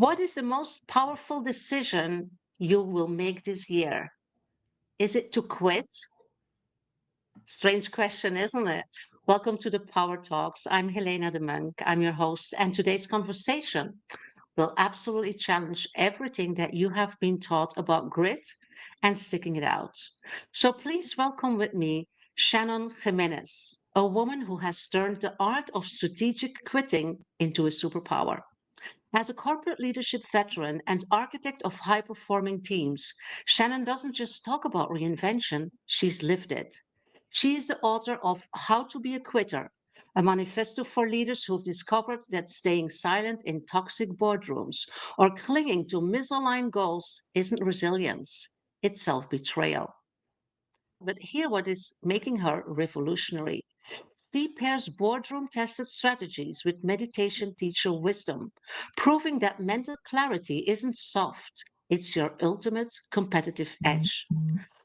What is the most powerful decision you will make this year? Is it to quit? Strange question, isn't it? Welcome to the Power Talks. I'm Helena the Monk. I'm your host, and today's conversation will absolutely challenge everything that you have been taught about grit and sticking it out. So please welcome with me Shannon Jimenez, a woman who has turned the art of strategic quitting into a superpower. As a corporate leadership veteran and architect of high performing teams, Shannon doesn't just talk about reinvention, she's lived it. She is the author of How to Be a Quitter, a manifesto for leaders who've discovered that staying silent in toxic boardrooms or clinging to misaligned goals isn't resilience, it's self betrayal. But here, what is making her revolutionary? She pairs boardroom tested strategies with meditation teacher wisdom, proving that mental clarity isn't soft, it's your ultimate competitive edge.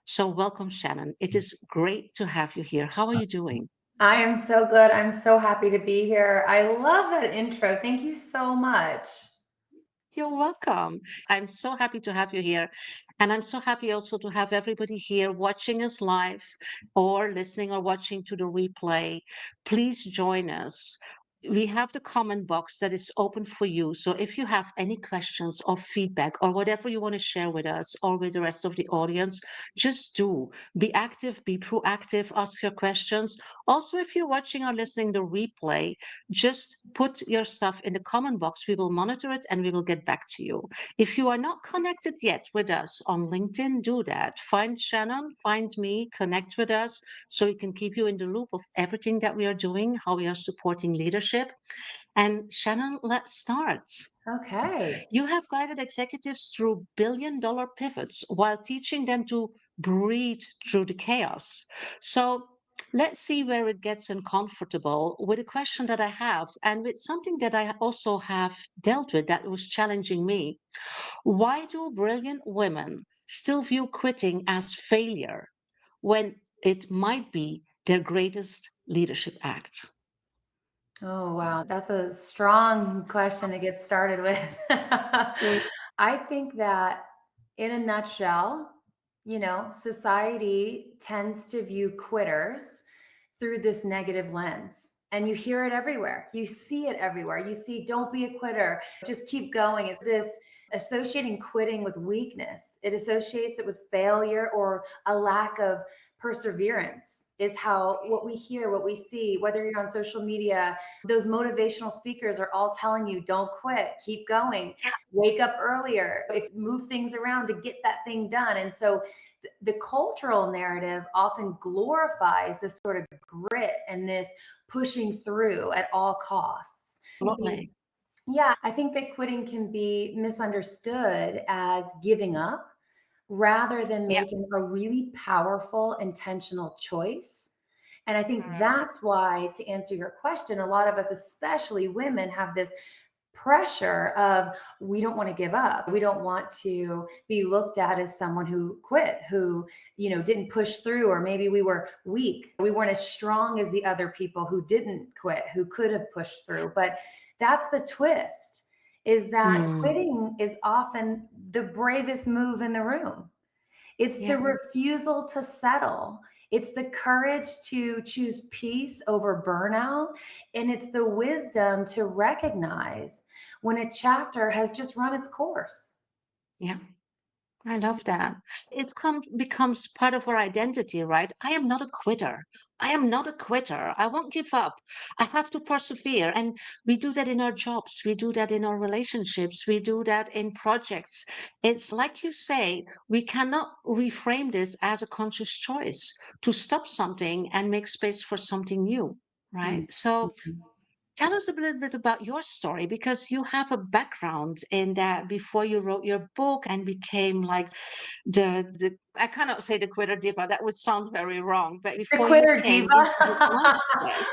So, welcome, Shannon. It is great to have you here. How are you doing? I am so good. I'm so happy to be here. I love that intro. Thank you so much. You're welcome. I'm so happy to have you here. And I'm so happy also to have everybody here watching us live or listening or watching to the replay. Please join us. We have the comment box that is open for you. So if you have any questions or feedback or whatever you want to share with us or with the rest of the audience, just do. Be active, be proactive, ask your questions. Also, if you're watching or listening the replay, just put your stuff in the comment box. We will monitor it and we will get back to you. If you are not connected yet with us on LinkedIn, do that. Find Shannon, find me, connect with us so we can keep you in the loop of everything that we are doing, how we are supporting leadership. And Shannon, let's start. Okay. You have guided executives through billion-dollar pivots while teaching them to breathe through the chaos. So let's see where it gets uncomfortable with a question that I have and with something that I also have dealt with that was challenging me. Why do brilliant women still view quitting as failure when it might be their greatest leadership act? Oh, wow. That's a strong question to get started with. Mm, I think that in a nutshell, society tends to view quitters through this negative lens. And you hear it everywhere. You see it everywhere. You see, don't be a quitter, just keep going. It's this associating quitting with weakness. It associates it with failure or a lack of perseverance, is how what we hear, what we see, whether you're on social media, those motivational speakers are all telling you, don't quit, keep going, wake up earlier, if move things around to get that thing done. And so the cultural narrative often glorifies this sort of grit and this pushing through at all costs. Absolutely. Yeah, I think that quitting can be misunderstood as giving up rather than Yeah. making a really powerful, intentional choice. And I think Mm. that's why, to answer your question, a lot of us, especially women, have this pressure of we don't want to give up. We don't want to be looked at as someone who quit, who, didn't push through, or maybe we were weak. We weren't as strong as the other people who didn't quit, who could have pushed through. But that's the twist, is that Mm. quitting is often the bravest move in the room. It's the Yeah. refusal to settle. It's the courage to choose peace over burnout. And it's the wisdom to recognize when a chapter has just run its course. Yeah. I love that. Becomes part of our identity, right? I am not a quitter. I am not a quitter. I won't give up. I have to persevere. And we do that in our jobs. We do that in our relationships. We do that in projects. It's like you say, we cannot reframe this as a conscious choice to stop something and make space for something new, Mm. right? So tell us a little bit about your story because you have a background in that before you wrote your book and became like the I cannot say the quitter diva, that would sound very wrong, but The before you quitter came diva. into the mindset,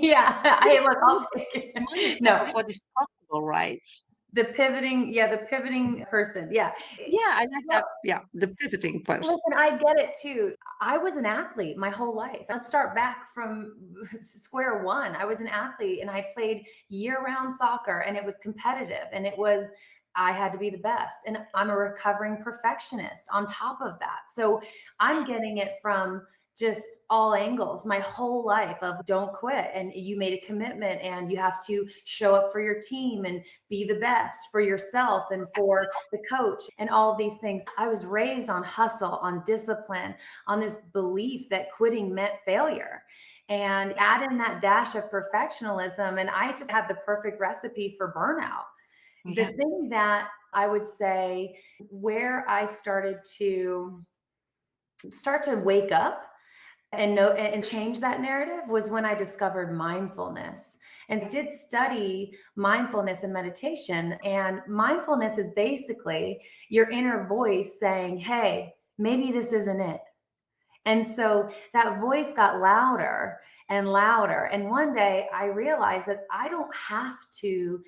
Yeah. the Hey, look, I'll take it. mindset No, of what is possible, right? the pivoting person. Yeah. Yeah, I like Well, that. Yeah, the pivoting person. listen, I get it too. I was an athlete my whole life. Let's start back from square one. I was an athlete and I played year-round soccer and it was competitive and I had to be the best. And I'm a recovering perfectionist on top of that. So I'm getting it from just all angles my whole life of don't quit, and you made a commitment and you have to show up for your team and be the best for yourself and for the coach and all of these things. I was raised on hustle, on discipline, on this belief that quitting meant failure. And add in that dash of perfectionism, and I just had the perfect recipe for burnout. The Yeah, thing that I would say where I start to wake up and know and change that narrative was when I discovered mindfulness. And I did study mindfulness and meditation. And mindfulness is basically your inner voice saying, hey, maybe this isn't it. And so that voice got louder and louder. And one day I realized that I don't have to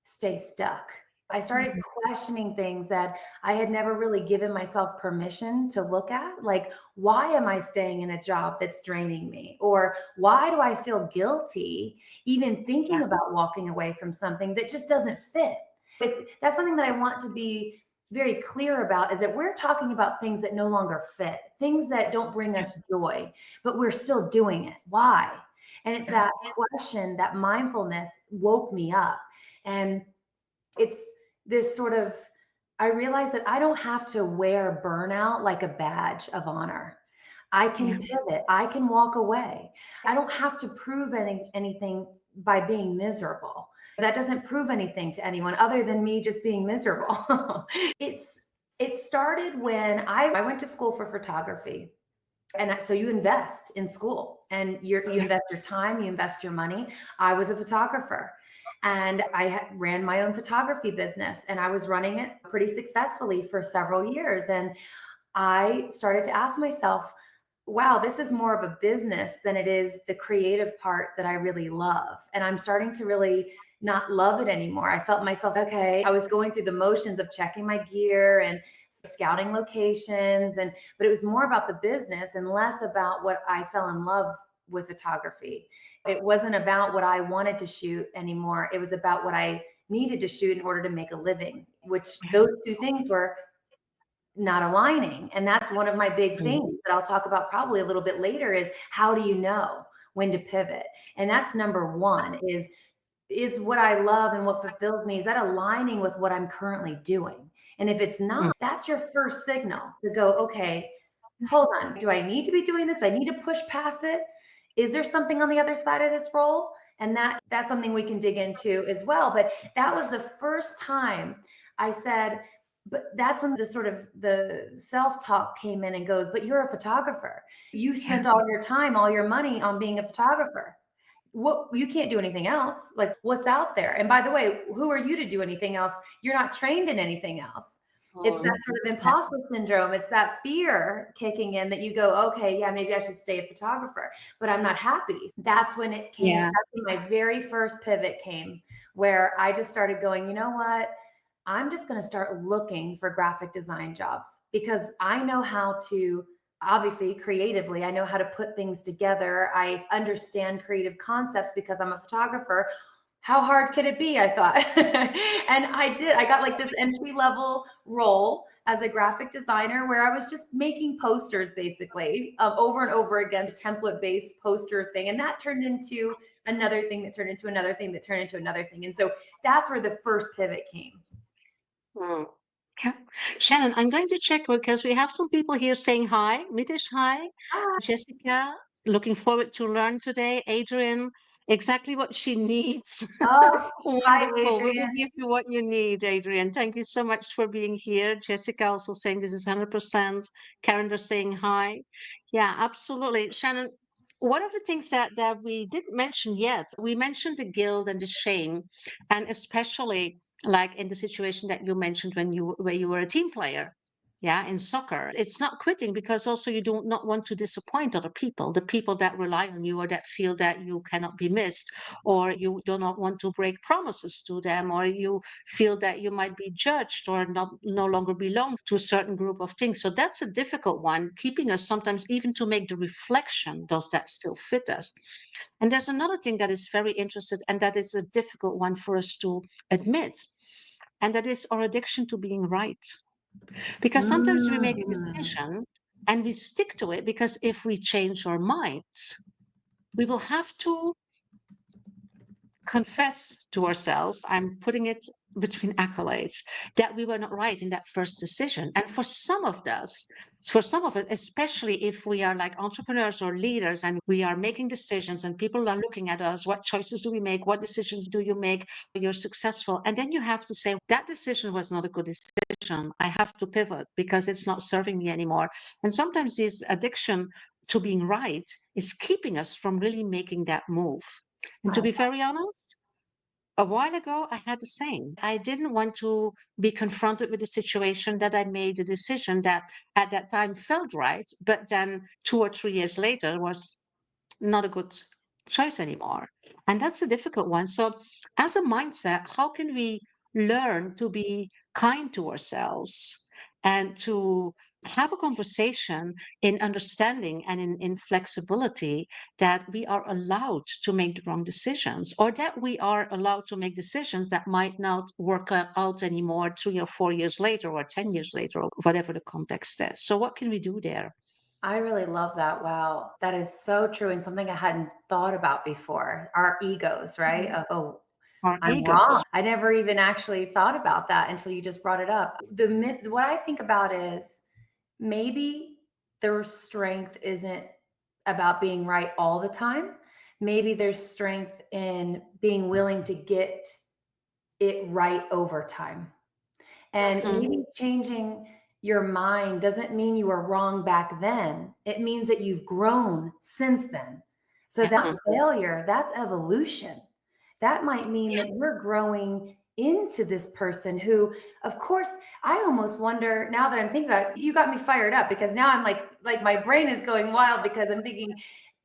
stay stuck. I started mhm, questioning things that I had never really given myself permission to look at. Like, why am I staying in a job that's draining me? Or why do I feel guilty even yeah, thinking about walking away from something that just doesn't fit? That's something that I want to be very clear about, is that we're talking about things that no longer fit, things that don't bring yeah, us joy, but we're still doing it. Why? And it's yeah, that question, that mindfulness woke me up. And it's this sort of, I realize that I don't have to wear burnout like a badge of honor. I can yeah, pivot. I can walk away. I don't have to prove anything by being miserable. That doesn't prove anything to anyone other than me just being miserable. it's it started when I went to school for photography. And so you invest in school and you yeah, invest your time, you invest your money. I was a photographer and ran my own photography business, and I was running it pretty successfully for several years. And I started to ask myself, wow, this is more of a business than it is the creative part that I really love. And I'm starting to really not love it anymore. I felt myself, okay, I was going through the motions of checking my gear and scouting locations, and but it was more about the business and less about what I fell in love with photography. It wasn't about what I wanted to shoot anymore. It was about what I needed to shoot in order to make a living, which those two things were not aligning. And that's one of my big mm, things that I'll talk about probably a little bit later, is how do you know when to pivot? And that's number one, is what I love and what fulfills me, is that aligning with what I'm currently doing? And if it's mm, not, that's your first signal to go, okay, hold on. Do I need to be doing this? Do I need to push past it? Is there something on the other side of this role? And that's something we can dig into as well. But that was the first time I said, but that's when the sort of the self-talk came in and goes, but you're a photographer. You yeah, spent all your time, all your money on being a photographer. What, you can't do anything else. Like, what's out there? And by the way, who are you to do anything else? You're not trained in anything else. It's that mm, sort of yeah, imposter syndrome. It's that fear kicking in that you go, okay, yeah, maybe I should stay a photographer, but I'm not happy. That's when it came. yeah, That's when my very first pivot came, where I just started going, you know what? I'm just going to start looking for graphic design jobs, because I know how to, obviously creatively, I know how to put things together. I understand creative concepts because I'm a photographer. How hard could it be? I thought. And I did. I got like this entry level role as a graphic designer where I was just making posters basically, over and over again, the template based poster thing. And that turned into another thing that turned into another thing that turned into another thing. And so that's where the first pivot came. mm. Yeah. Shannon, I'm going to check because we have some people here saying hi. Mitesh, hi. Ah, Jessica, looking forward to learn today. Adrian, exactly what she needs. oh, hi, Wonderful. We will Adrian. give you what you need, Adrian. Thank you so much for being here. Jessica also saying this is 100%. Karen is saying hi. Yeah, absolutely. Shannon, one of the things that we didn't mention yet, we mentioned the guilt and the shame, and especially like in the situation that you mentioned when you where you were a team player. Yeah, in soccer, it's not quitting because also you do not want to disappoint other people, the people that rely on you or that feel that you cannot be missed, or you do not want to break promises to them, or you feel that you might be judged or not no longer belong to a certain group of things. So that's a difficult one, keeping us sometimes even to make the reflection, does that still fit us? And there's another thing that is very interesting, and that is a difficult one for us to admit, and that is our addiction to being right. Because sometimes we make a Mhm. decision and we stick to it because if we change our minds, we will have to confess to ourselves, I'm putting it between accolades, that we were not right in that first decision. And for some of us, especially if we are like entrepreneurs or leaders and we are making decisions and people are looking at us, what choices do we make? What decisions do you make? You're successful. And then you have to say, that decision was not a good decision. I have to pivot because it's not serving me anymore. And sometimes this addiction to being right is keeping us from really making that move. And I to be very honest, a while ago, I had the same. I didn't want to be confronted with a situation that I made a decision that at that time felt right, but then 2 or 3 years later was not a good choice anymore. And that's a difficult one. So, as a mindset, how can we learn to be kind to ourselves and to have a conversation in understanding and in flexibility that we are allowed to make the wrong decisions or that we are allowed to make decisions that might not work out anymore 3 or 4 years later or 10 years later or whatever the context is. So, what can we do there? I really love that. Wow. That is so true and something I hadn't thought about before. Our egos, right? Mhm. Of, oh, Our I'm wrong. egos. I never even actually thought about that until you just brought it up. The myth, what I think about is maybe their strength isn't about being right all the time. Maybe there's strength in being willing to get it right over time. And Mhm, maybe changing your mind doesn't mean you were wrong back then. It means that you've grown since then. So that mhm. failure, that's evolution. That might mean Yeah, that you're growing into this person who, of course, I almost wonder now that I'm thinking about it, you got me fired up because now I'm like my brain is going wild because I'm thinking,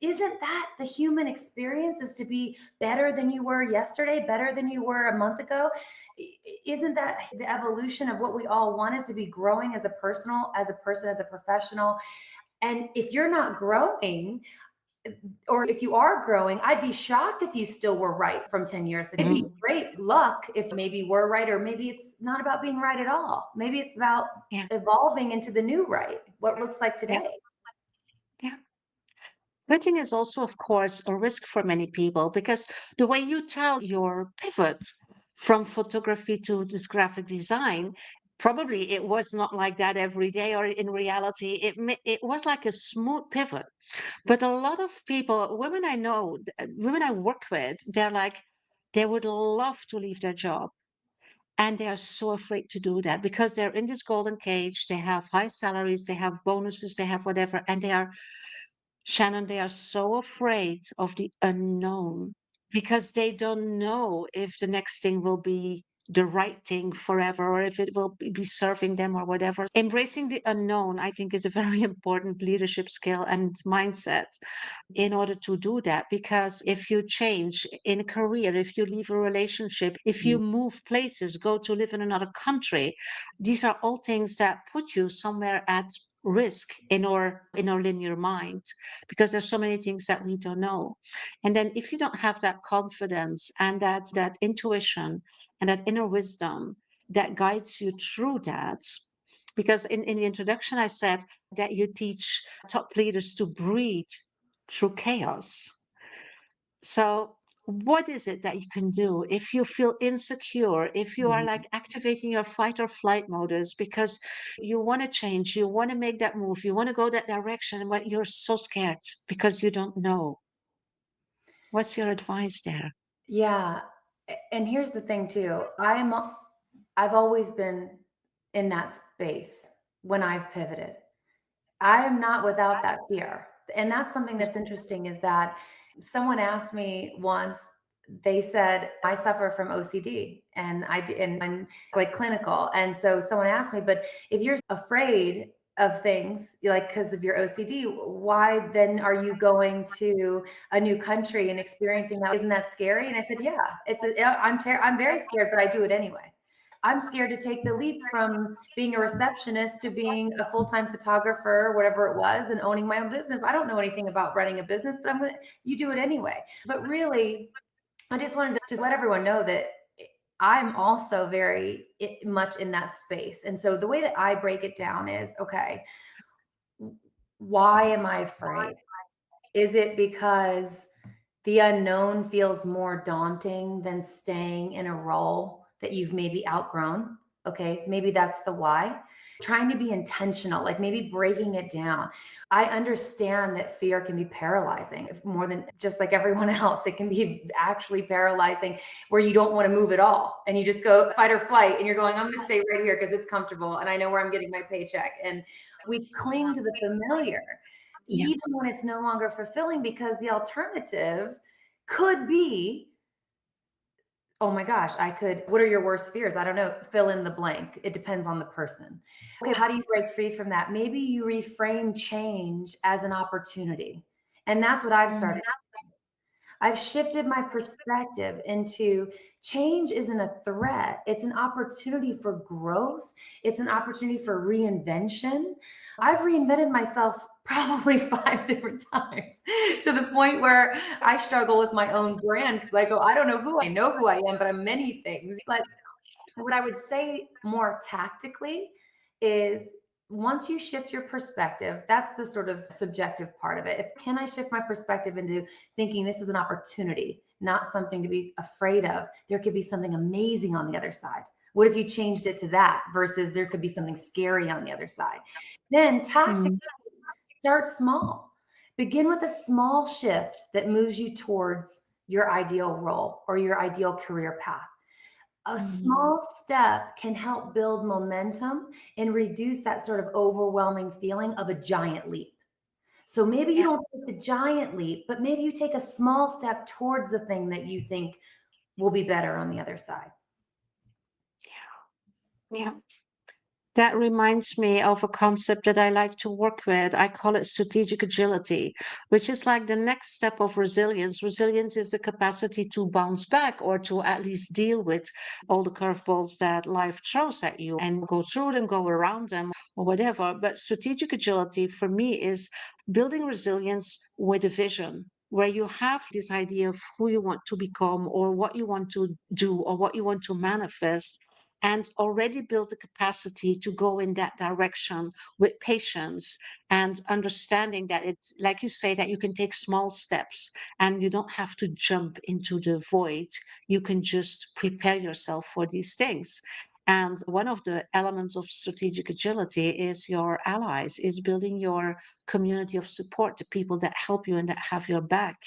isn't that the human experience is to be better than you were yesterday, better than you were a month ago? Isn't that the evolution of what we all want is to be growing as a personal, as a person, as a professional? And if you're not growing, or if you are growing, I'd be shocked if you still were right from 10 years ago. It'd be mhm. great luck if maybe we're right, or maybe it's not about being right at all. Maybe it's about Yeah, evolving into the new right, what looks like yeah, today. yeah. Quitting is also, of course, a risk for many people because the way you tell your pivot from photography to this graphic design, probably it was not like that every day, or in reality, it was like a smooth pivot. But a lot of people, women I know, women I work with, they're like, they would love to leave their job. And they are so afraid to do that because they're in this golden cage. They have high salaries, they have bonuses, they have whatever, and they are Shannon, they are so afraid of the unknown because they don't know if the next thing will be the right thing forever or if it will be serving them or whatever. Embracing the unknown, I think, is a very important leadership skill and mindset in order to do that. Because if you change in a career, if you leave a relationship, if you move places, go to live in another country, these are all things that put you somewhere at risk in our linear mind because there's so many things that we don't know. And then if you don't have that confidence and that intuition and that inner wisdom that guides you through that, because in the introduction I said that you teach top leaders to breathe through chaos. So what is it that you can do if you feel insecure, if you are Mhm. like activating your fight or flight modus because you want to change, you want to make that move, you want to go that direction, but you're so scared because you don't know? What's your advice there? Yeah. And here's the thing too. I've always been in that space when I've pivoted. I am not without that fear. And that's something that's interesting is that someone asked me once, they said, I suffer from OCD and and I'm like clinical. And so someone asked me, but if you're afraid of things like because of your OCD, why then are you going to a new country and experiencing that? Isn't that scary? And I said, yeah, I'm very scared, but I do it anyway. I'm scared to take the leap from being a receptionist to being a full-time photographer, whatever it was, and owning my own business. I don't know anything about running a business, but you do it anyway. But really, I just wanted to just let everyone know that I'm also very much in that space. And so the way that I break it down is, okay, why am I afraid? Is it because the unknown feels more daunting than staying in a role that you've maybe outgrown? Okay, maybe that's the why. Trying to be intentional, like maybe breaking it down. I understand that fear can be paralyzing, if more than just like everyone else. It can be actually paralyzing where you don't want to move at all and you just go fight or flight and you're going, I'm going to stay right here because it's comfortable and I know where I'm getting my paycheck. And we cling to the familiar Yeah. even when it's no longer fulfilling because the alternative could be, oh my gosh, what are your worst fears? I don't know, fill in the blank. It depends on the person. Okay, how do you break free from that? Maybe you reframe change as an opportunity. And that's what I've Mm. started. I've shifted my perspective into change isn't a threat. It's an opportunity for growth. It's an opportunity for reinvention. I've reinvented myself probably 5 different times to the point where I struggle with my own brand because I go, I don't know who I am, but I'm many things. But what I would say more tactically is once you shift your perspective, that's the sort of subjective part of it. If can I shift my perspective into thinking this is an opportunity, not something to be afraid of, there could be something amazing on the other side. What if you changed it to that versus there could be something scary on the other side? Then tactically Mm. start small. Begin with a small shift that moves you towards your ideal role or your ideal career path. A Mm. small step can help build momentum and reduce that sort of overwhelming feeling of a giant leap. So maybe you Yeah. don't take the giant leap, but maybe you take a small step towards the thing that you think will be better on the other side. Yeah. That reminds me of a concept that I like to work with. I call it strategic agility, which is like the next step of resilience. Resilience is the capacity to bounce back or to at least deal with all the curveballs that life throws at you and go through them, go around them, or whatever. But strategic agility for me is building resilience with a vision. Where you have this idea of who you want to become, or what you want to do, or what you want to manifest, and already build the capacity to go in that direction with patience and understanding that it's like you say that you can take small steps and you don't have to jump into the void. You can just prepare yourself for these things. And one of the elements of strategic agility is your allies, is building your community of support, the people that help you and that have your back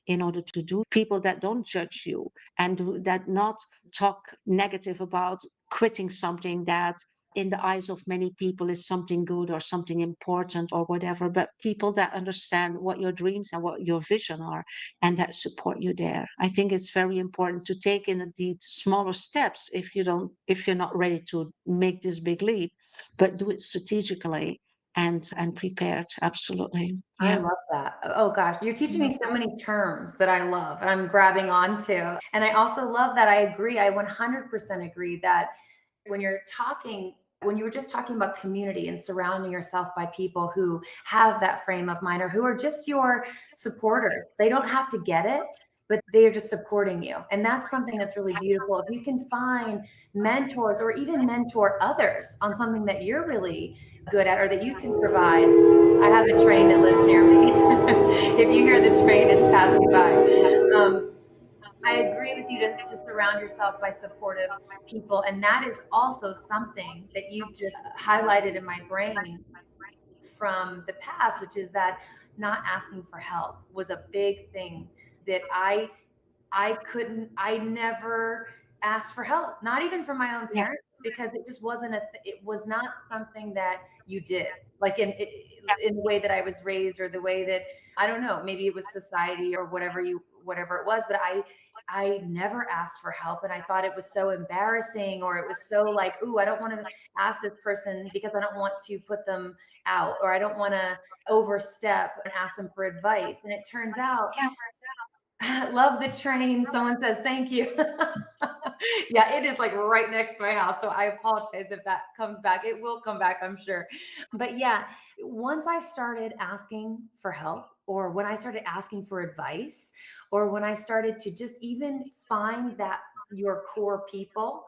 in order to do people that don't judge you and that not talk negative about quitting something that in the eyes of many people is something good or something important or whatever, but people that understand what your dreams and what your vision are and that support you there. I think it's very important to take in these smaller steps if you're not ready to make this big leap, but do it strategically and prepared. Absolutely. I Yeah. love that. Oh gosh, you're teaching Yeah. me so many terms that I love and I'm grabbing onto. And I also love that I agree. I 100% agree that when you're talking, when you were just talking about community and surrounding yourself by people who have that frame of mind or who are just your supporters, they don't have to get it, but they are just supporting you. And that's something that's really beautiful. If you can find mentors or even mentor others on something that you're really good at or that you can provide. I have a train that lives near me. If you hear the train, it's passing by. I agree with you to surround yourself by supportive people. And that is also something that you've just highlighted in my brain from the past, which is that not asking for help was a big thing that I never asked for help, not even from my own Yeah. parents, because it just wasn't it was not something that you did like in the way that I was raised or the way that I don't know, maybe it was society or whatever it was, but I never asked for help. And I thought it was so embarrassing, or it was so like, ooh, I don't want to ask this person because I don't want to put them out, or I don't want to overstep and ask them for advice. And it turns out, Yeah. love the train. Someone says thank you. Yeah, it is like right next to my house. So I apologize if that comes back. It will come back, I'm sure. But yeah, once I started asking for help, or when I started asking for advice, or when I started to just even find that your core people,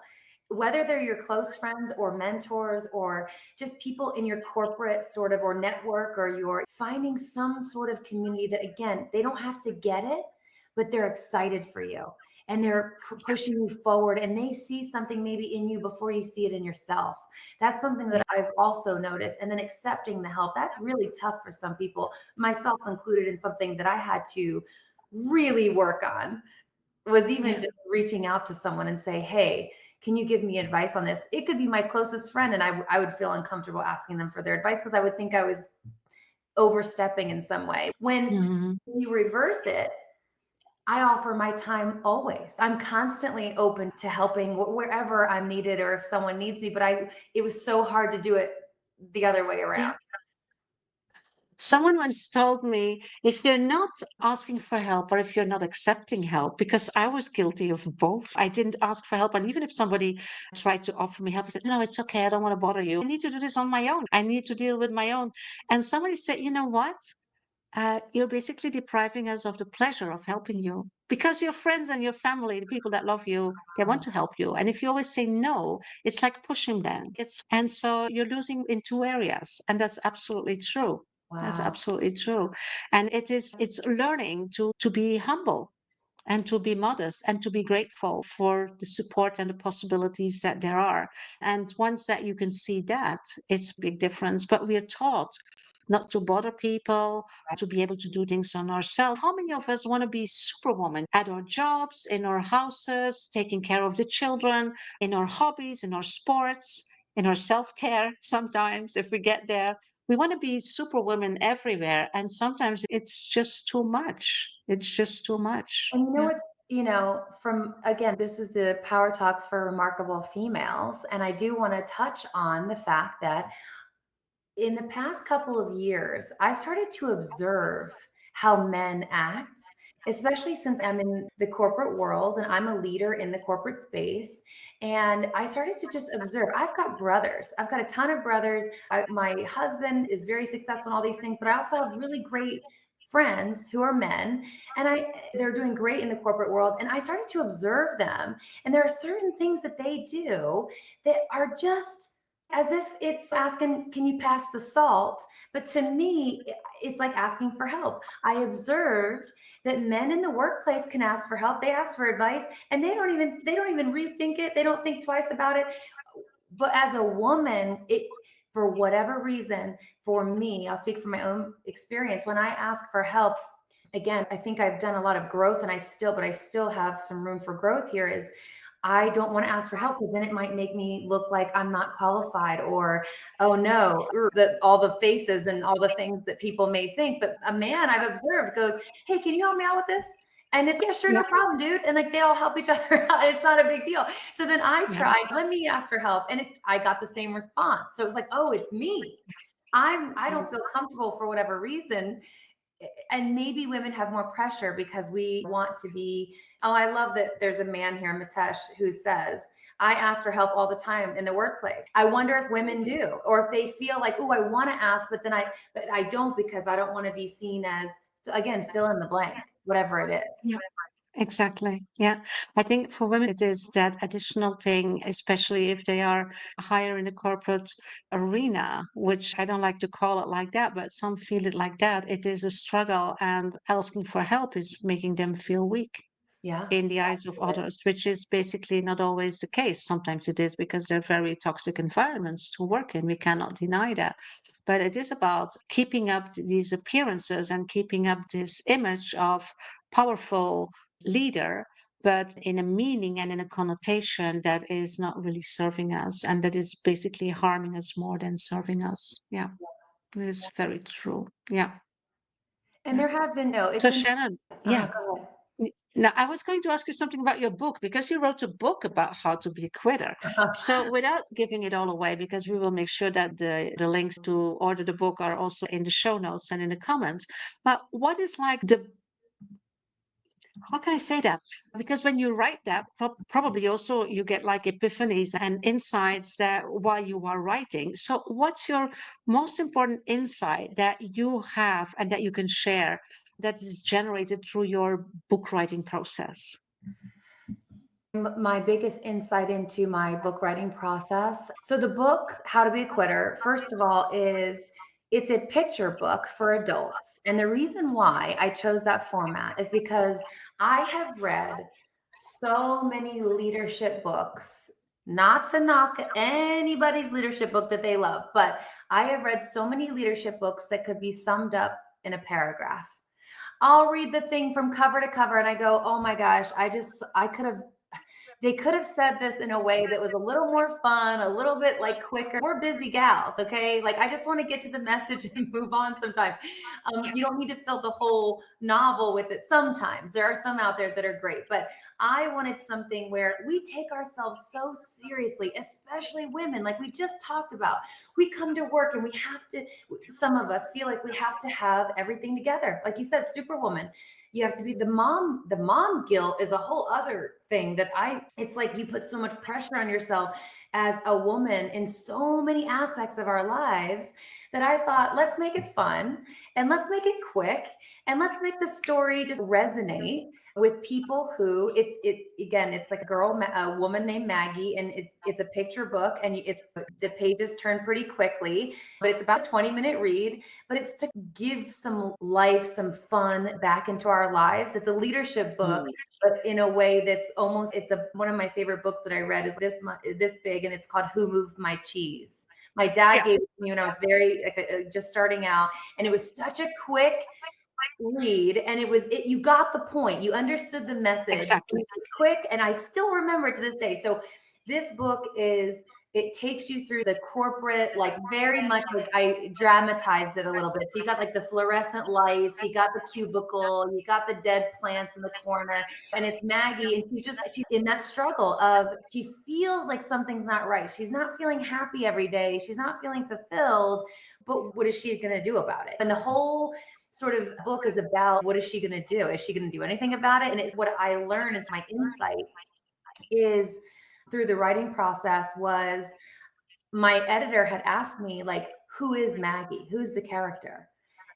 whether they're your close friends or mentors or just people in your corporate sort of or network, or you're finding some sort of community that, again, they don't have to get it, but they're excited for you and they're pushing you forward, and they see something maybe in you before you see it in yourself. That's something that Yeah. I've also noticed. And then accepting the help, that's really tough for some people, myself included, in something that I had to really work on, was even Yeah. just reaching out to someone and say, hey, can you give me advice on this? It could be my closest friend, and I would feel uncomfortable asking them for their advice because I would think I was overstepping in some way. When Mhm. you reverse it, I offer my time always. I'm constantly open to helping wherever I'm needed, or if someone needs me, but it was so hard to do it the other way Yeah. around. Someone once told me, if you're not asking for help or if you're not accepting help, because I was guilty of both. I didn't ask for help. And even if somebody tried to offer me help, I said, no, it's okay. I don't want to bother you. I need to do this on my own. I need to deal with my own. And somebody said, you know what? You're basically depriving us of the pleasure of helping you because your friends and your family, the people that love you, they want to help you. And if you always say no, it's like pushing them. And so you're losing in two areas. And that's absolutely true. That's Wow. absolutely true. And it's learning to be humble and to be modest and to be grateful for the support and the possibilities that there are. And once that you can see that, it's a big difference. But we're taught not to bother people, to be able to do things on ourselves. How many of us want to be superwoman at our jobs, in our houses, taking care of the children, in our hobbies, in our sports, in our self-care sometimes if we get there? We want to be superwomen everywhere, and sometimes it's just too much. It's just too much. And you know Yeah. what's, from again, this is the Power Talks for Remarkable Females. And I do want to touch on the fact that in the past couple of years, I started to observe how men act, especially since I'm in the corporate world and I'm a leader in the corporate space. And I started to just observe. I've got brothers, I've got a ton of brothers. My husband is very successful in all these things, but I also have really great friends who are men, and they're doing great in the corporate world. And I started to observe them, and there are certain things that they do that are just as if it's asking, can you pass the salt? But to me, it's like asking for help. I observed that men in the workplace can ask for help. They ask for advice, and they don't even rethink it. They don't think twice about it. But as a woman, for whatever reason, for me, I'll speak from my own experience. When I ask for help, again, I think I've done a lot of growth, and I still have some room for growth here. Is I don't want to ask for help because then it might make me look like I'm not qualified, or, oh no, all the faces and all the things that people may think. But a man I've observed goes, hey, can you help me out with this? And it's, yeah, sure, Yeah. no problem, dude. And like they all help each other out. It's not a big deal. So then I Yeah. tried, let me ask for help. And I got the same response. So it was like, oh, it's me. I Yeah. don't feel comfortable for whatever reason. And maybe women have more pressure because we want to be. Oh, I love that there's a man here, Mitesh, who says, I ask for help all the time in the workplace. I wonder if women do, or if they feel like, oh, I want to ask, but I don't, because I don't want to be seen as, again, fill in the blank, whatever it is. Yeah. Exactly. Yeah. I think for women, it is that additional thing, especially if they are higher in the corporate arena, which I don't like to call it like that, but some feel it like that. It is a struggle, and asking for help is making them feel weak Yeah. in the eyes of others, which is basically not always the case. Sometimes it is because they're very toxic environments to work in. We cannot deny that. But it is about keeping up these appearances and keeping up this image of powerful leader, but in a meaning and in a connotation that is not really serving us and that is basically harming us more than serving us. Yeah, it is very true. Yeah, And yeah. there have been, no, it's So in, Shannon, uh-huh, yeah. go ahead. Now, I was going to ask you something about your book because you wrote a book about how to be a quitter. So, without giving it all away, because we will make sure that the links to order the book are also in the show notes and in the comments. But what is like the how can I say that? Because when you write that, probably also you get like epiphanies and insights that while you are writing. So, what's your most important insight that you have and that you can share that is generated through your book writing process? My biggest insight into my book writing process. So the book, How to Be a Quitter, first of all, is it's a picture book for adults. And the reason why I chose that format is because I have read so many leadership books, not to knock anybody's leadership book that they love, but I have read so many leadership books that could be summed up in a paragraph. I'll read the thing from cover to cover and I go, oh my gosh, I could have they could have said this in a way that was a little more fun, a little bit like quicker. We're busy gals, okay? Like I just want to get to the message and move on sometimes. You don't need to fill the whole novel with it sometimes. There are some out there that are great, but I wanted something where we take ourselves so seriously, especially women, like we just talked about. We come to work and we have to, some of us feel like we have to have everything together. Like you said, superwoman, you have to be the mom guilt is a whole other thing that I it's like you put so much pressure on yourself as a woman in so many aspects of our lives that I thought, let's make it fun and let's make it quick and let's make the story just resonate with people who it again, it's like a woman named Maggie, and it's a picture book, and it's the pages turn pretty quickly, but it's about a 20-minute read, but it's to give some life, some fun back into our lives. It's a leadership book, Mm. but in a way that's almost it's a one of my favorite books that I read is this big, and it's called Who Moved My Cheese. My dad Yeah, gave it to me when I was very just starting out, and it was such a quick read, and you got the point, you understood the message, and exactly. it was quick, and I still remember it to this day. So this book is it takes you through the corporate, like very much like I dramatized it a little bit. So you got like the fluorescent lights, you got the cubicle, you got the dead plants in the corner, and it's Maggie, and she's in that struggle of she feels like something's not right. She's not feeling happy every day. She's not feeling fulfilled, but what is she going to do about it? And the whole sort of book is about what is she going to do? Is she going to do anything about it? And it's what I learned is my insight is through the writing process was my editor had asked me like, who is Maggie? Who's the character?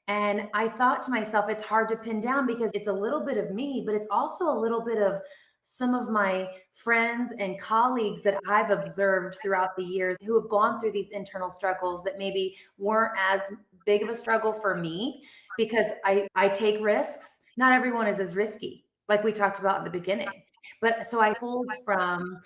And I thought to myself, it's hard to pin down because it's a little bit of me, but it's also a little bit of some of my friends and colleagues that I've observed throughout the years who have gone through these internal struggles that maybe weren't as big of a struggle for me because I take risks. Not everyone is as risky, like we talked about in the beginning. But so I pulled from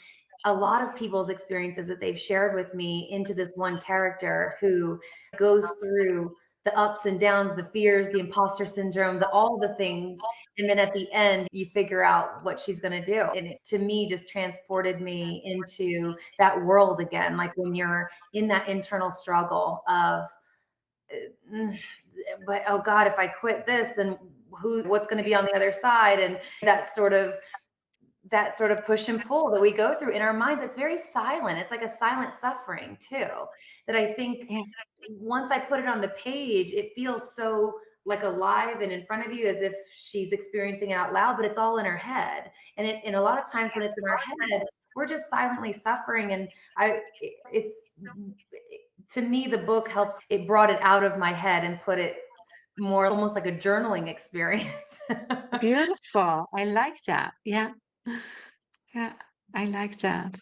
a lot of people's experiences that they've shared with me into this one character who goes through the ups and downs, the fears, the imposter syndrome, all the things. And then at the end, you figure out what she's going to do. And it, to me, just transported me into that world again. Like when you're in that internal struggle of, "Mm, but oh God, if I quit this, then what's going to be on the other side?" And that sort of push and pull that we go through in our minds. It's very silent. It's like a silent suffering too, that I think Yeah. once I put it on the page, it feels so like alive and in front of you as if she's experiencing it out loud, but it's all in her head. And a lot of times when it's in our head, we're just silently suffering. And it's to me, the book helps. It brought it out of my head and put it more almost like a journaling experience. Beautiful. I like that. Yeah. Yeah. I like that.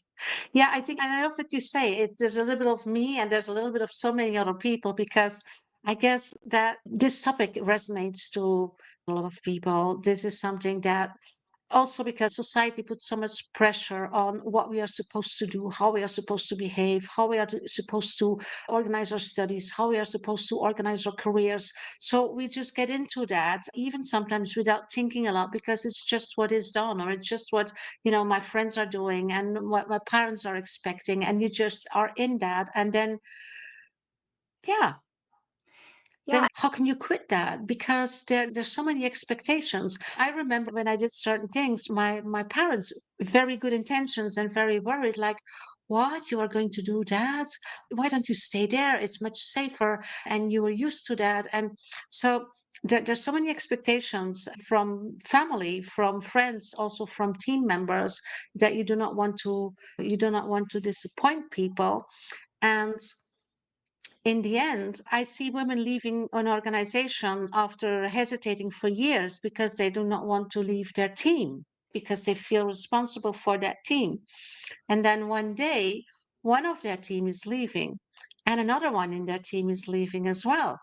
Yeah, I think, and I love what you say. There's a little bit of me and there's a little bit of so many other people because I guess that this topic resonates to a lot of people. This is something that also because society puts so much pressure on what we are supposed to do, how we are supposed to behave, how we are supposed to organize our studies, how we are supposed to organize our careers. So we just get into that, even sometimes without thinking a lot, because it's just what is done, or it's just what, my friends are doing and what my parents are expecting. And you just are in that. And then, yeah, Yeah. then how can you quit that? Because there's so many expectations. I remember when I did certain things, my parents, very good intentions and very worried, like, what, you are going to do that? Why don't you stay there? It's much safer and you are used to that. And so there's so many expectations from family, from friends, also from team members, that you do not want to disappoint people. And in the end, I see women leaving an organization after hesitating for years because they do not want to leave their team, because they feel responsible for that team. And then one day, one of their team is leaving, and another one in their team is leaving as well.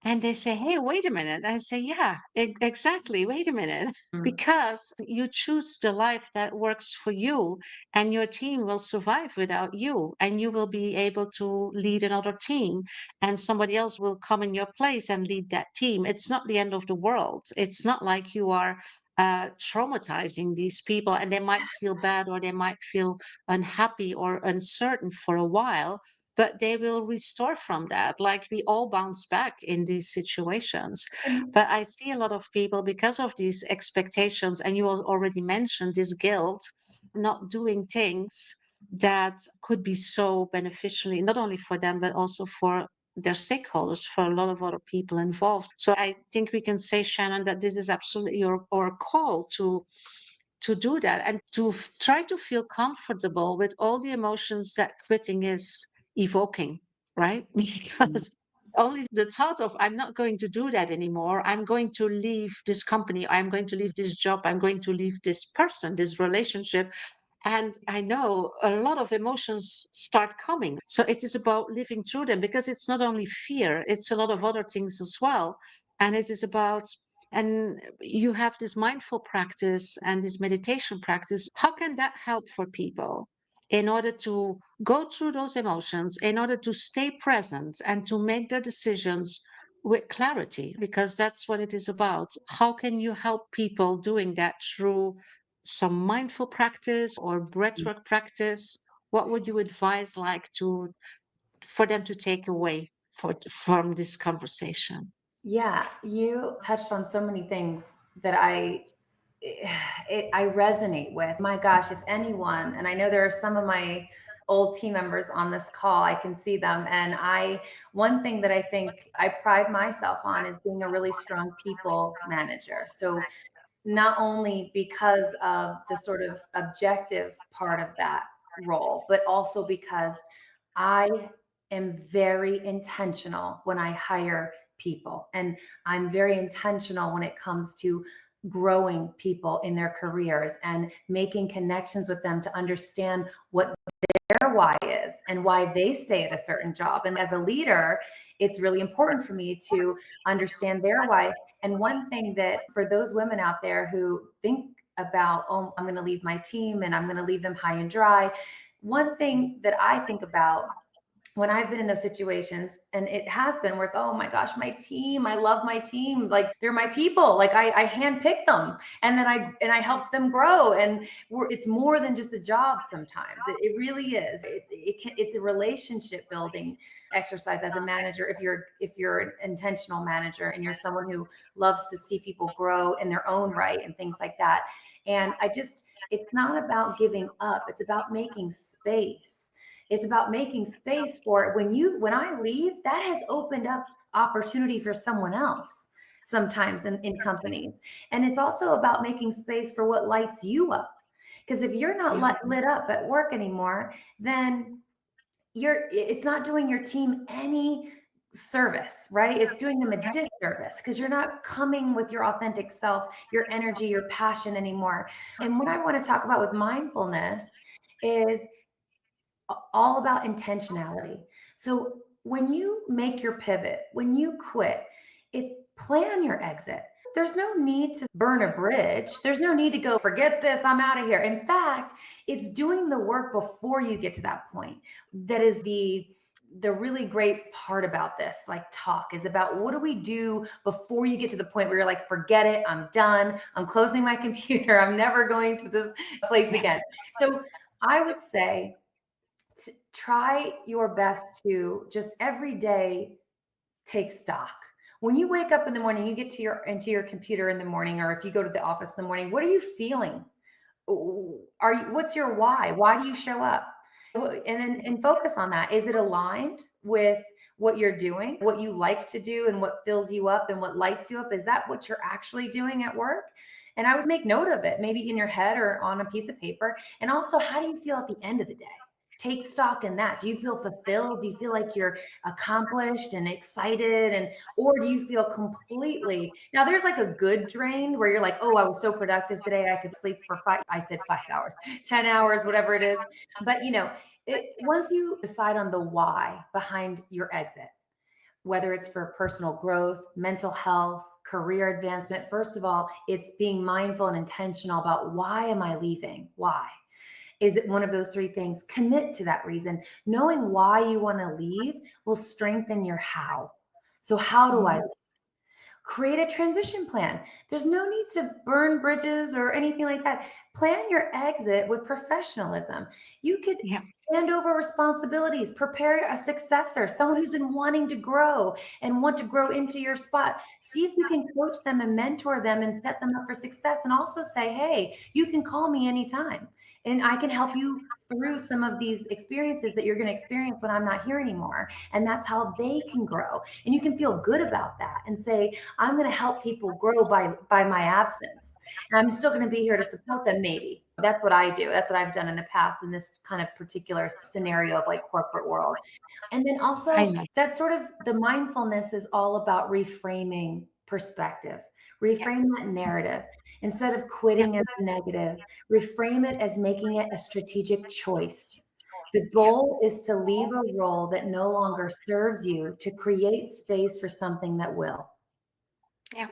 And they say, hey, wait a minute. I say, yeah, exactly. Wait a minute. Mm. Because you choose the life that works for you, and your team will survive without you, and you will be able to lead another team, and somebody else will come in your place and lead that team. It's not the end of the world. It's not like you are traumatizing these people, and they might feel bad or they might feel unhappy or uncertain for a while, but they will restore from that. Like, we all bounce back in these situations. And But I see a lot of people, because of these expectations, and you already mentioned this guilt, not doing things that could be so beneficially, not only for them, but also for their stakeholders, for a lot of other people involved. So I think we can say, Shannon, that this is absolutely our call to do that, and to try to feel comfortable with all the emotions that quitting is evoking, right? Because only the thought of, I'm not going to do that anymore, I'm going to leave this company, I'm going to leave this job, I'm going to leave this person, this relationship, and I know a lot of emotions start coming. So it is about living through them, because it's not only fear, it's a lot of other things as well. And it is about, and you have this mindful practice and this meditation practice. How can that help for people in order to go through those emotions, in order to stay present and to make their decisions with clarity? Because that's what it is about. How can you help people doing that through some mindful practice or breathwork practice? What would you advise, like, to for them to take away from this conversation? yeah, you touched on so many things that I resonate with. My gosh, if anyone, and I know there are some of my old team members on this call, I can see them. And one thing that I think I pride myself on is being a really strong people manager. So not only because of the sort of objective part of that role, but also because I am very intentional when I hire people. And I'm very intentional when it comes to growing people in their careers and making connections with them to understand what their why is and why they stay at a certain job. And as a leader, it's really important for me to understand their why. And one thing that for those women out there who think about, oh, I'm going to leave my team and I'm going to leave them high and dry, one thing that I think about when I've been in those situations, and it has been where it's, oh my gosh, my team, I love my team. Like, they're my people. Like, I handpicked them, and then I helped them grow. And it's more than just a job sometimes. It really is. It's a relationship building exercise as a manager. If you're an intentional manager and you're someone who loves to see people grow in their own right and things like that. And it's not about giving up. It's about making space. It's about making space for it. When I leave, that has opened up opportunity for someone else sometimes in companies. And it's also about making space for what lights you up. Because if you're not Yeah. lit up at work anymore, then it's not doing your team any service, right? It's doing them a disservice because you're not coming with your authentic self, your energy, your passion anymore. And what I want to talk about with mindfulness is all about intentionality. So when you make your pivot, when you quit, it's plan your exit. There's no need to burn a bridge. There's no need to go, forget this, I'm out of here. In fact, it's doing the work before you get to that point. That is the really great part about this, like, talk is about, what do we do before you get to the point where you're like, forget it, I'm done, I'm closing my computer, I'm never going to this place Yeah. again. So I would say, try your best to just every day take stock. When you wake up in the morning, you get to your into your computer in the morning, or if you go to the office in the morning, what are you feeling? Are you, what's your why? Why do you show up? And focus on that. Is it aligned with what you're doing, what you like to do, and what fills you up and what lights you up? Is that what you're actually doing at work? And I would make note of it, maybe in your head or on a piece of paper. And also, how do you feel at the end of the day? Take stock in that. Do you feel fulfilled? Do you feel like you're accomplished and excited? And or do you feel completely, now there's like a good drain where you're like, oh, I was so productive today. I could sleep for five, I said 5 hours, 10 hours, whatever it is. But once you decide on the why behind your exit, whether it's for personal growth, mental health, career advancement, first of all, it's being mindful and intentional about why am I leaving? Why? Is it one of those three things? Commit to that reason. Knowing why you want to leave will strengthen your how. So, how do I Mhm. create a transition plan? There's no need to burn bridges or anything like that. Plan your exit with professionalism. You could Yeah. hand over responsibilities, prepare a successor, someone who's been wanting to grow and want to grow into your spot. See if you can coach them and mentor them and set them up for success. And also say, hey, you can call me anytime and I can help you through some of these experiences that you're going to experience when I'm not here anymore. And that's how they can grow. And you can feel good about that and say, I'm going to help people grow by my absence. And I'm still going to be here to support them, maybe. That's what I do. That's what I've done in the past in this kind of particular scenario of like corporate world. And then I also like. that sort of the mindfulness is all about reframing perspective. Yeah. Reframe that narrative. Instead of Yeah. quitting as a negative, reframe it as making it a strategic choice. The Yeah. goal is to leave a role that no longer serves you to create space for something that will. Yeah.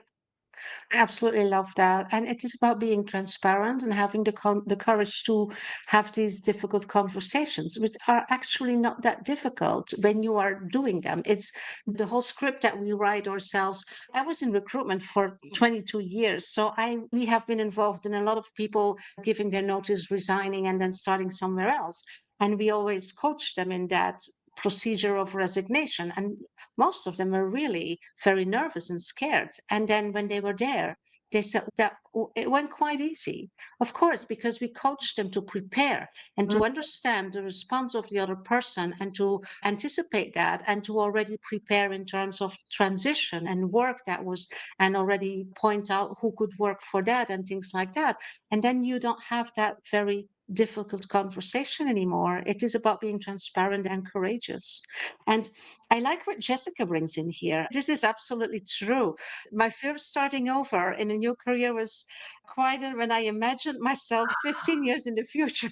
I absolutely love that. And it is about being transparent and having the courage to have these difficult conversations, which are actually not that difficult when you are doing them. It's the whole script that we write ourselves. I was in recruitment for 22 years, so I we have been involved in a lot of people giving their notice, resigning, and then starting somewhere else. And we always coach them in that procedure of resignation. And most of them were really very nervous and scared. And then when they were there, they said that it went quite easy. Of course, because we coached them to prepare and Mm, to understand the response of the other person and to anticipate that and to already prepare in terms of transition and work that was, and already point out who could work for that and things like that. And then you don't have that very difficult conversation anymore. It is about being transparent and courageous. And I like what Jessica brings in here. This is absolutely true. My fear of starting over in a new career was quieter when I imagined myself 15 years in the future.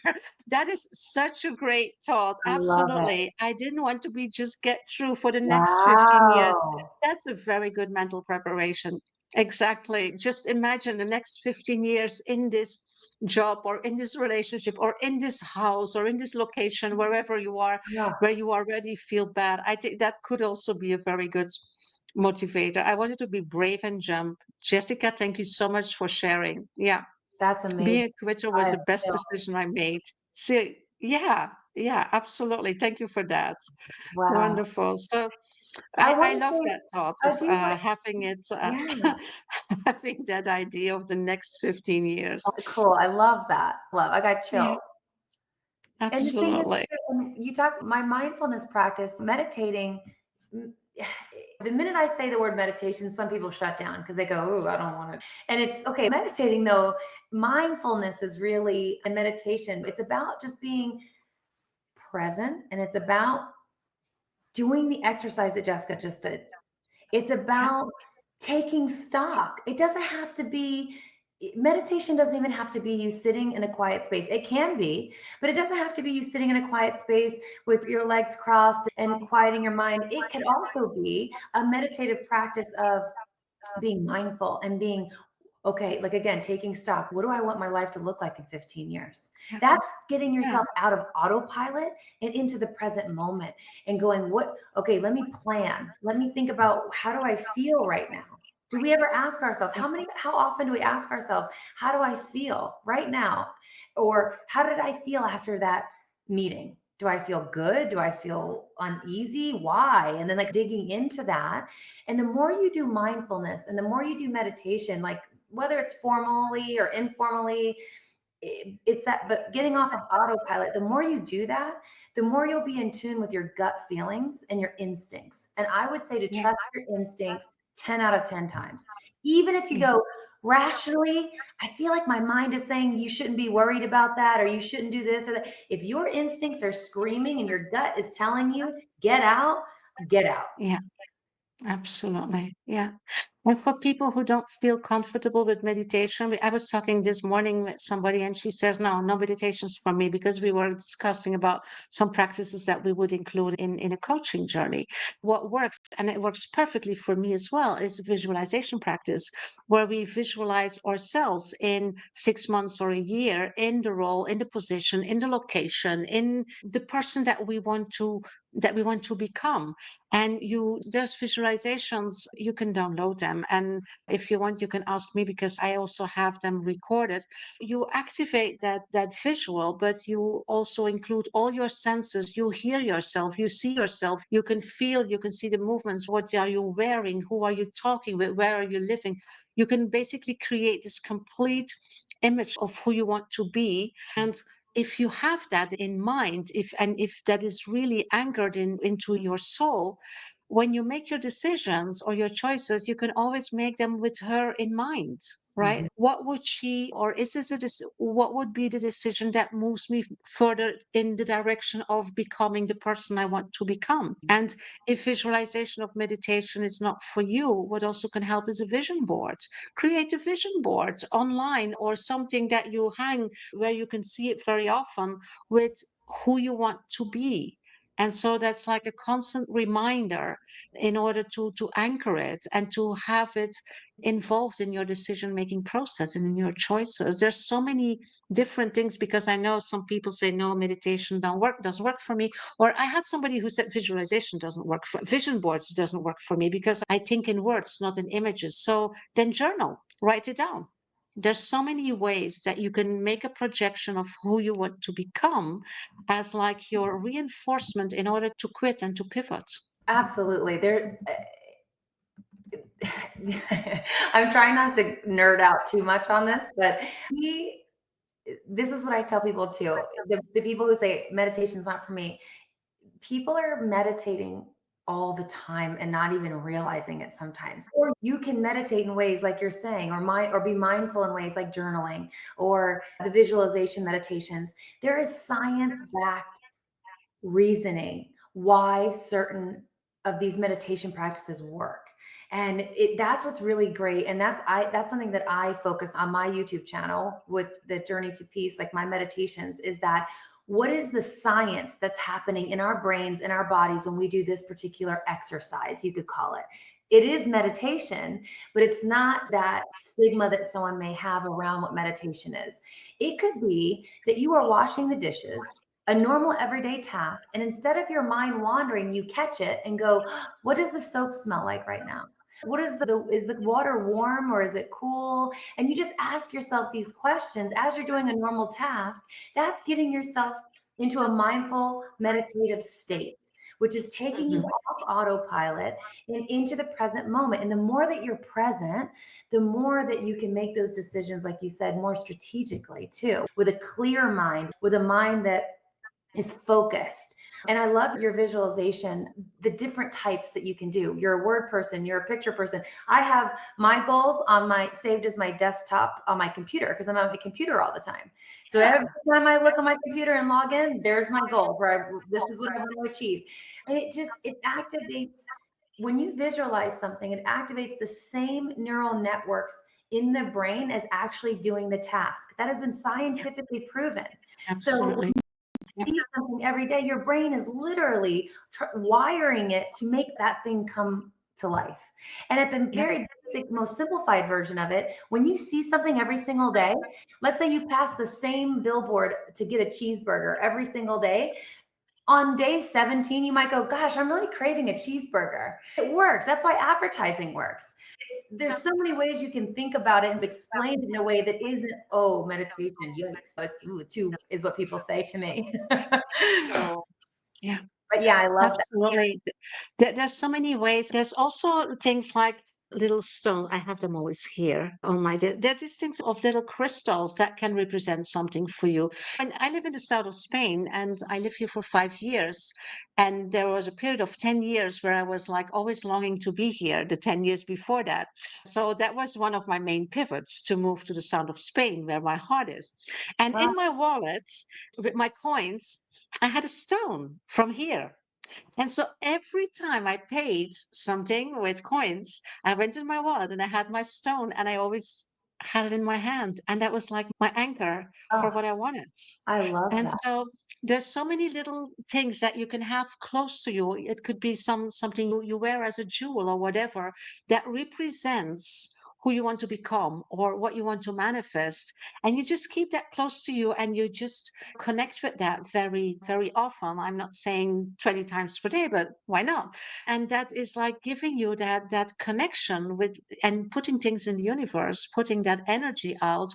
That is such a great thought. I love it. Absolutely. I didn't want to be just get through for the next 15 years. Wow. That's a very good mental preparation. Exactly. Just imagine the next 15 years in this job or in this relationship or in this house or in this location, wherever you are, Yeah, where you already feel bad. I think that could also be a very good motivator. I wanted to be brave and jump. Jessica, thank you so much for sharing. Yeah, that's amazing. being a quitter I was have the best chills. decision I made. So, yeah, yeah, absolutely. Thank you for that. Wow. Wonderful. So I I want to love say, that thought I of do want, having it, yeah. having that idea of the next 15 years. Cool. I love that. Love. I got Yeah, chills. And the thing is, absolutely. you talk my mindfulness practice, meditating. mm, The minute I say the word meditation, some people shut down because they go, "Oh, I don't want it." And it's okay. Meditating though, mindfulness is really a meditation. It's about just being present, and it's about doing the exercise that Jessica just did. It's Yeah, about taking stock. It doesn't have to be, meditation doesn't even have to be you sitting in a quiet space. It can be, but it doesn't have to be you sitting in a quiet space with your legs crossed and quieting your mind. It could also be a meditative practice of being mindful and being okay, like again, taking stock. What do I want my life to look like in 15 years? yeah, That's getting yeah, yourself out of autopilot and into the present moment and going, what, okay, let me plan. Let me think about how do I feel right now? Do we ever ask ourselves, how often do we ask ourselves, how do I feel right now? Or how did I feel after that meeting? Do I feel good? Do I feel uneasy? Why? And then like digging into that. And the more you do mindfulness and the more you do meditation, like whether it's formally or informally, it's that, but getting off of autopilot, the more you do that, the more you'll be in tune with your gut feelings and your instincts. And I would say to Yeah. trust your instincts 10 out of 10 times. Even if you Yeah. go rationally, I feel like my mind is saying you shouldn't be worried about that or you shouldn't do this or that. If your instincts are screaming and your gut is telling you, get out, get out. Yeah. Absolutely. Yeah. And for people who don't feel comfortable with meditation, I was talking this morning with somebody and she says, no, no meditations for me because we were discussing about some practices that we would include in a coaching journey. What works, and it works perfectly for me as well, is visualization practice, where we visualize ourselves in 6 months or a year in the role, in the position, in the location, in the person that we want to become. And there's visualizations, you can download them, and if you want you can ask me because I also have them recorded. You activate that visual, but you also include all your senses. You hear yourself, you see yourself, you can feel, you can see the movements. What are you wearing? Who are you talking with? Where are you living? You can basically create this complete image of who you want to be. And if you have that in mind, if that is really anchored into your soul, when you make your decisions or your choices, you can always make them with her in mind, right? Mhm. What would she, or is this what would be the decision that moves me further in the direction of becoming the person I want to become? And if visualization of meditation is not for you, what also can help is a vision board. Create a vision board online or something that you hang where you can see it very often with who you want to be. And so that's like a constant reminder in order to anchor it and to have it involved in your decision making process and in your choices. There's so many different things because I know some people say no, meditation doesn't work for me. Or I had somebody who said visualization doesn't work for vision boards doesn't work for me because I think in words, not in images. So then journal, write it down. There's so many ways that you can make a projection of who you want to become as like your reinforcement in order to quit and to pivot. Absolutely. I'm trying not to nerd out too much on this, but we, this is what I tell people too. The people who say meditation is not for me, people are meditating all the time and not even realizing it sometimes. Or you can meditate in ways like you're saying, or be mindful in ways like journaling or the visualization meditations. There is science backed reasoning why certain of these meditation practices work. And that's what's really great. And that's something that I focus on my YouTube channel with the journey to peace, like my meditations, is that what is the science that's happening in our brains, in our bodies when we do this particular exercise, you could call it. It is meditation, but it's not that stigma that someone may have around what meditation is. It could be that you are washing the dishes, a normal everyday task. And instead of your mind wandering, you catch it and go, what does the soap smell like right now? What is the water warm or is it cool? And you just ask yourself these questions as you're doing a normal task. That's getting yourself into a mindful meditative state, which is taking you Mhm. off autopilot and into the present moment. And the more that you're present, the more that you can make those decisions, like you said, more strategically too, with a clear mind, with a mind that is focused. And I love your visualization, the different types that you can do. You're a word person, you're a picture person. I have my goals on my saved as my desktop on my computer because I'm on my computer all the time. So every time I look on my computer and log in, there's my goal this is what I want to achieve. And it activates when you visualize something, it activates the same neural networks in the brain as actually doing the task. That has been scientifically proven. So Absolutely. Yeah. see something every day, your brain is literally wiring it to make that thing come to life. And at the Yeah. very basic, most simplified version of it, when you see something every single day, let's say you pass the same billboard to get a cheeseburger every single day, On day 17, you might go, gosh, I'm really craving a cheeseburger. It works. That's why advertising works. There's so many ways you can think about it and explain it in a way that isn't, oh, meditation. Yikes. It's too, is what people say to me. But Oh, yeah. yeah, I love that. Absolutely. There's so many ways. There's also things like little stones. I have them always here on my. They're these things of little crystals that can represent something for you. And I live in the south of Spain, and I lived here for 5 years. And there was a period of 10 years where I was like always longing to be here. The 10 years before that, so that was one of my main pivots to move to the south of Spain, where my heart is. And Wow. in my wallet, with my coins, I had a stone from here. And so every time I paid something with coins, I went in my wallet and I had my stone and I always had it in my hand. And that was like my anchor for Oh, what I wanted. I love And that. so there's so many little things that you can have close to you. It could be something you wear as a jewel or whatever that represents who you want to become or what you want to manifest. And you just keep that close to you and you just connect with that very, very often. I'm not saying 20 times per day, but why not? And that is like giving you that connection with and putting things in the universe, putting that energy out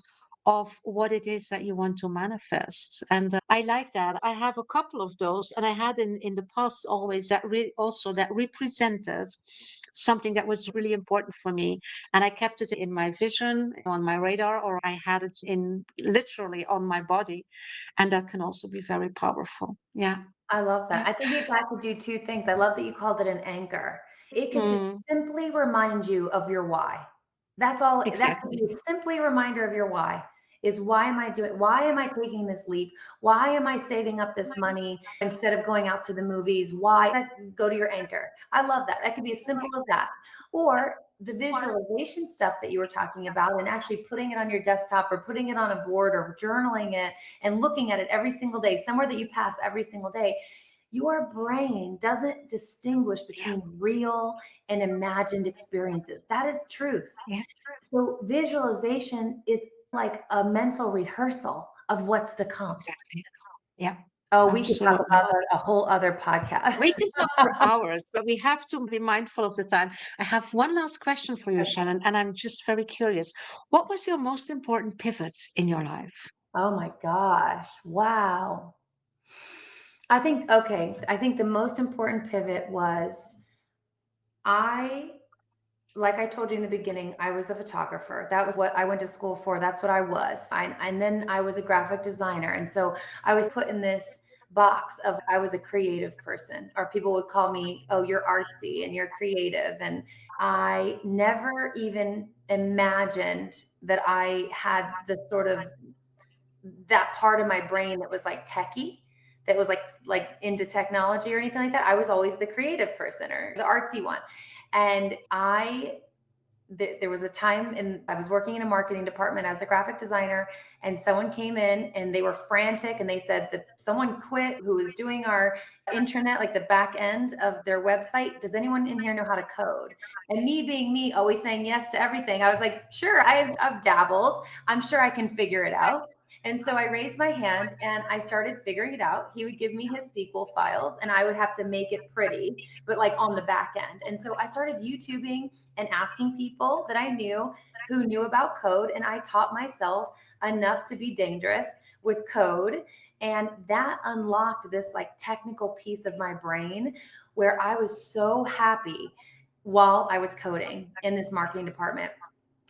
of what it is that you want to manifest. And I like that. I have a couple of those, and I had in the past always that also that represented something that was really important for me, and I kept it in my vision, on my radar, or I had it in literally on my body, and that can also be very powerful. Yeah, I love that. yeah, I think that could do two things. I love that you called it an anchor. It could just mm, simply remind you of your why. That's all. That could exactly. be simply a reminder of your why. Is why am I doing? Why am I taking this leap? Why am I saving up this money instead of going out to the movies? Why go to your anchor? I love that. That could be as simple as that. Or the visualization stuff that you were talking about, and actually putting it on your desktop or putting it on a board or journaling it and looking at it every single day, somewhere that you pass every single day. Your brain doesn't distinguish Yeah, between real and imagined experiences. That is truth. yeah, So visualization is like a mental rehearsal of what's to come. exactly. Yeah, Oh, we could talk absolutely. about that a whole other podcast. We can talk for hours, but we have to be mindful of the time. I have one last question for you, Shannon, and I'm just very curious. What was your most important pivot in your life? Oh my gosh. Wow. I think the most important pivot was I like I told you in the beginning, I was a photographer. That was what I went to school for. That's what I was. And then I was a graphic designer. And so I was put in this box of I was a creative person, or people would call me, oh, you're artsy and you're creative. And I never even imagined that I had the sort of that part of my brain that was like techie, that was like into technology or anything like that. I was always the creative person or the artsy one. And there was a time, and I was working in a marketing department as a graphic designer, and someone came in and they were frantic and they said that someone quit who was doing our intranet, like the back end of their website. Does anyone in here know how to code? And me being me, always saying yes to everything, I was like, sure, I've dabbled. I'm sure I can figure it out. And so I raised my hand and I started figuring it out. He would give me his SQL files and I would have to make it pretty, but like on the back end. And so I started YouTubing and asking people that I knew who knew about code. And I taught myself enough to be dangerous with code. And that unlocked this like technical piece of my brain where I was so happy while I was coding in this marketing department.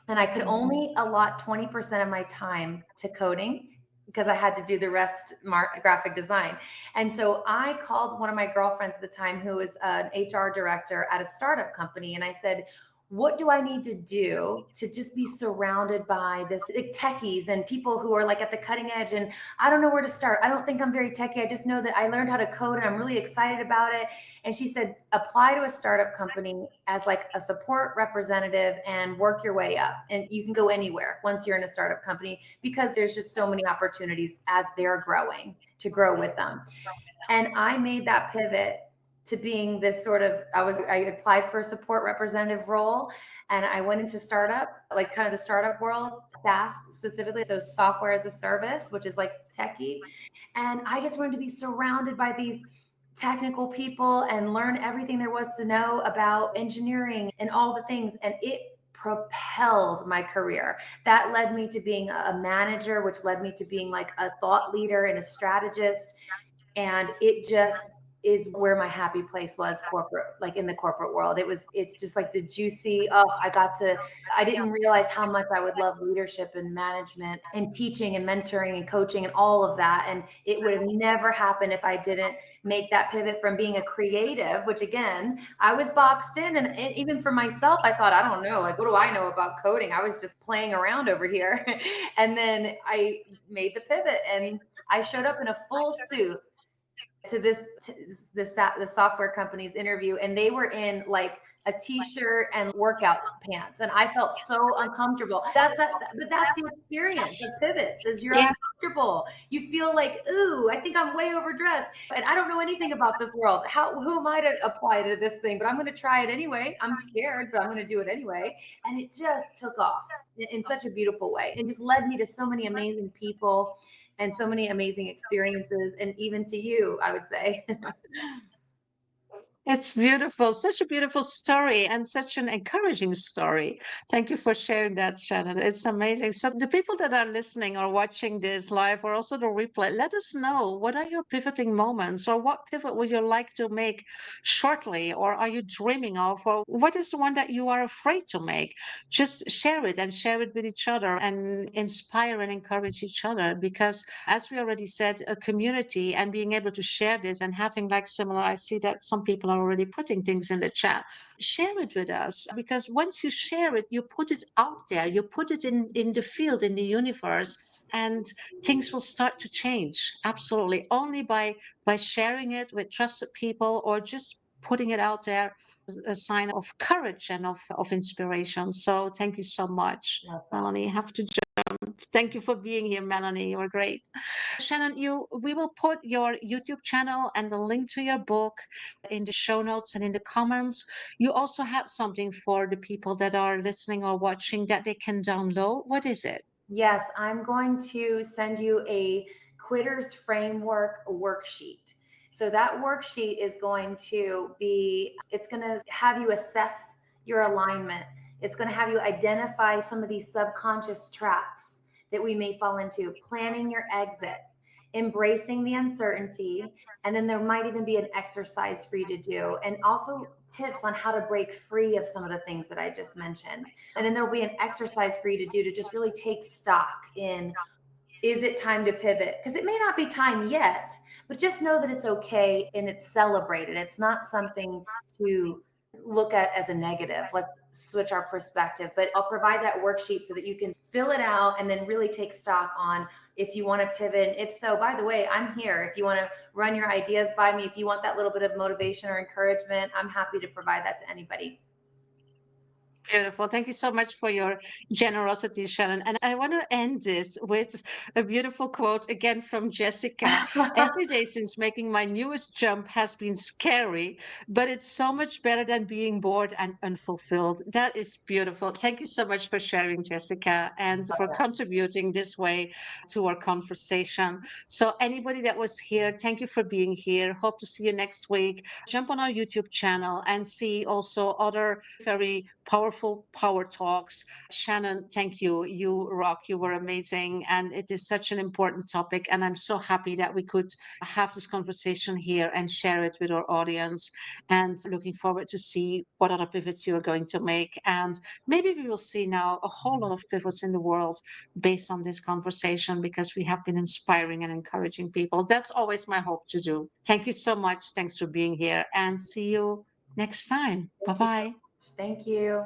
And I could Mm, only allot 20% of my time to coding because I had to do the rest graphic design. And so I called one of my girlfriends at the time who was an HR director at a startup company. And I said, what do I need to do to just be surrounded by this like, techies and people who are like at the cutting edge? And I don't know where to start. I don't think I'm very techy. I just know that I learned how to code and I'm really excited about it. And she said, apply to a startup company as like a support representative and work your way up. And you can go anywhere once you're in a startup company because there's just so many opportunities as they're growing to grow with them. And I made that pivot to being this sort of I applied for a support representative role and I went into startup, like kind of the startup world, SaaS specifically, so software as a service, which is like techie. And I just wanted to be surrounded by these technical people and learn everything there was to know about engineering and all the things. And it propelled my career. That led me to being a manager, which led me to being like a thought leader and a strategist. And it just is where my happy place was, corporate, like in the corporate world. It's just like the juicy, oh, I didn't realize how much I would love leadership and management and teaching and mentoring and coaching and all of that. And it would have never happened if I didn't make that pivot from being a creative, which again, I was boxed in. And even for myself, I thought, I don't know, like, what do I know about coding? I was just playing around over here. And then I made the pivot and I showed up in a full suit to the software company's interview, and they were in like a t-shirt and workout pants, and I felt so uncomfortable. But that's the experience of pivots, is you're Yeah, uncomfortable. You feel like, ooh, I think I'm way overdressed and I don't know anything about this world. Who am I to apply to this thing? But I'm going to try it anyway. I'm scared, but I'm going to do it anyway. And it just took off in such a beautiful way and just led me to so many amazing people and so many amazing experiences, and even to you, I would say. it's beautiful. Such a beautiful story and such an encouraging story. Thank you for sharing that, Shannon. It's amazing. So, the people that are listening or watching this live or also the replay, let us know, what are your pivoting moments, or what pivot would you like to make shortly, or are you dreaming of, or what is the one that you are afraid to make? Just share it and share it with each other and inspire and encourage each other, because as we already said, a community and being able to share this and having like similar, I see that some people are already putting things in the chat. Share it with us, because once you share it, you put it out there, you put it in the field, in the universe, and things will start to change. Absolutely. Only by sharing it with trusted people or just putting it out there, a sign of courage and of inspiration. So thank you so much, Love that. Melanie. Have to Thank you for being here, Melanie. You're great. Shannon, we will put your YouTube channel and the link to your book in the show notes and in the comments. You also have something for the people that are listening or watching that they can download. What is it? Yes, I'm going to send you a Quitters Framework worksheet. So that worksheet is going to be, it's going to have you assess your alignment. It's going to have you identify some of these subconscious traps that we may fall into, planning your exit, embracing the uncertainty, and then there might even be an exercise for you to do, and also tips on how to break free of some of the things that I just mentioned. And then there'll be an exercise for you to do to just really take stock in, is it time to pivot? Because it may not be time yet, but just know that it's okay and it's celebrated. It's not something to look at as a negative. Let's switch our perspective. But I'll provide that worksheet so that you can fill it out and then really take stock on if you want to pivot. And if so, by the way, I'm here. If you want to run your ideas by me, if you want that little bit of motivation or encouragement, I'm happy to provide that to anybody. Beautiful. Thank you so much for your generosity, Shannon. And I want to end this with a beautiful quote again from Jessica. Every day since making my newest jump has been scary, but it's so much better than being bored and unfulfilled. That is beautiful. Thank you so much for sharing, Jessica, and for contributing this way to our conversation. So, anybody that was here, thank you for being here. Hope to see you next week. Jump on our YouTube channel and see also other very powerful power talks. Shannon, thank you. You rock. You were amazing. And it is such an important topic. And I'm so happy that we could have this conversation here and share it with our audience. And looking forward to see what other pivots you're going to make. And maybe we will see now a whole lot of pivots in the world based on this conversation, because we have been inspiring and encouraging people. That's always my hope to do. Thank you so much. Thanks for being here, and see you next time. Bye Thank you so bye. much. Thank you.